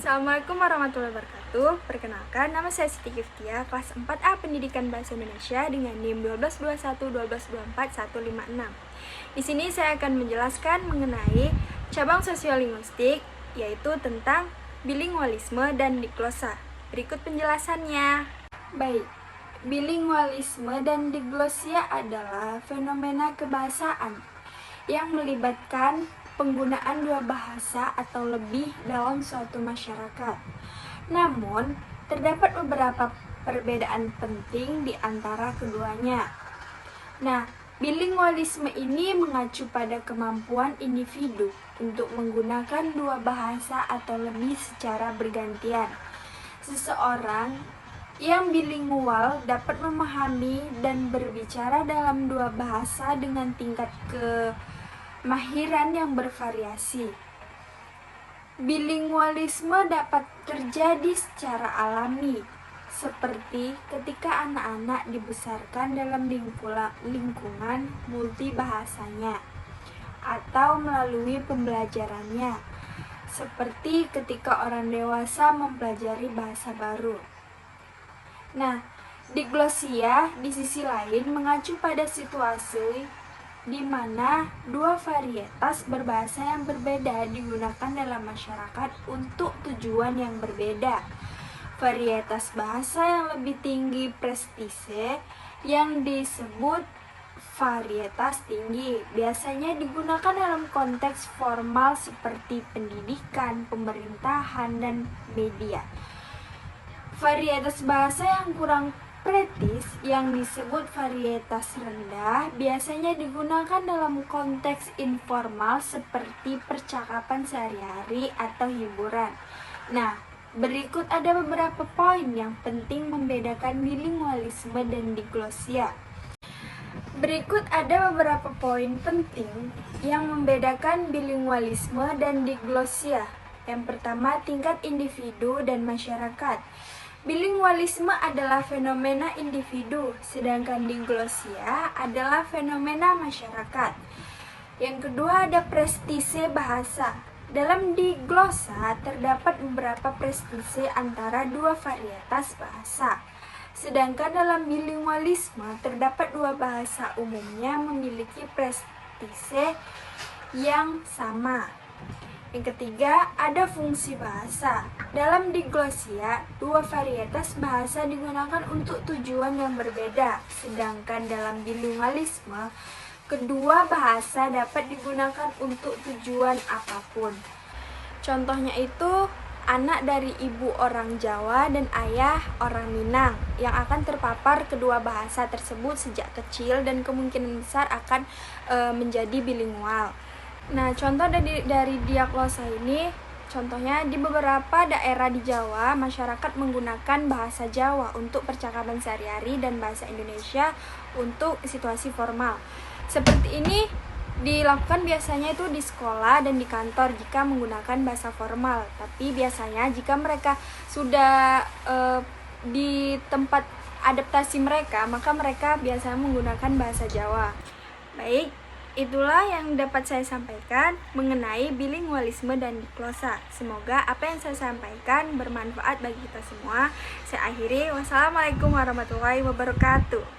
Assalamualaikum warahmatullahi wabarakatuh. Perkenalkan, nama saya Siti Giftia, kelas 4A Pendidikan Bahasa Indonesia dengan NIM 12211245156. Di sini saya akan menjelaskan mengenai cabang sosiolinguistik, yaitu tentang bilingualisme dan diglosa. Berikut penjelasannya. Baik, bilingualisme dan diglosia adalah fenomena kebahasaan yang melibatkan penggunaan dua bahasa atau lebih dalam suatu masyarakat. Namun, terdapat beberapa perbedaan penting di antara keduanya. Nah, bilingualisme ini mengacu pada kemampuan individu untuk menggunakan dua bahasa atau lebih secara bergantian. Seseorang yang bilingual dapat memahami dan berbicara dalam dua bahasa dengan tingkat kemahiran yang bervariasi. Bilingualisme dapat terjadi secara alami, seperti ketika anak-anak dibesarkan dalam lingkungan multibahasanya, atau melalui pembelajarannya, seperti ketika orang dewasa mempelajari bahasa baru. Nah, diglosia di sisi lain mengacu pada situasi di mana dua varietas berbahasa yang berbeda digunakan dalam masyarakat untuk tujuan yang berbeda. Varietas bahasa yang lebih tinggi prestise yang disebut varietas tinggi biasanya digunakan dalam konteks formal seperti pendidikan, pemerintahan, dan media. Varietas bahasa yang kurang prestis yang disebut varietas rendah biasanya digunakan dalam konteks informal seperti percakapan sehari-hari atau hiburan. Nah, berikut ada beberapa poin yang penting membedakan bilingualisme dan diglosia. Berikut ada beberapa poin penting yang membedakan bilingualisme dan diglosia. Yang pertama, tingkat individu dan masyarakat. Bilingualisme adalah fenomena individu, sedangkan diglosia adalah fenomena masyarakat. Yang kedua, ada prestise bahasa. Dalam diglosa terdapat beberapa prestise antara dua varietas bahasa. Sedangkan dalam bilingualisme terdapat dua bahasa umumnya memiliki prestise yang sama. Yang ketiga, ada fungsi bahasa. Dalam diglosia, dua varietas bahasa digunakan untuk tujuan yang berbeda, sedangkan dalam bilingualisme, kedua bahasa dapat digunakan untuk tujuan apapun. Contohnya itu, anak dari ibu orang Jawa dan ayah orang Minang yang akan terpapar kedua bahasa tersebut sejak kecil dan kemungkinan besar akan menjadi bilingual. Nah, contoh dari diglosa ini, contohnya di beberapa daerah di Jawa, masyarakat menggunakan bahasa Jawa untuk percakapan sehari-hari dan bahasa Indonesia untuk situasi formal. Seperti ini dilakukan biasanya itu di sekolah dan di kantor jika menggunakan bahasa formal. Tapi biasanya jika mereka sudah di tempat adaptasi mereka, maka mereka biasanya menggunakan bahasa Jawa. Baik, itulah yang dapat saya sampaikan mengenai bilingualisme dan diglosa. Semoga apa yang saya sampaikan bermanfaat bagi kita semua. Saya akhiri, wassalamualaikum warahmatullahi wabarakatuh.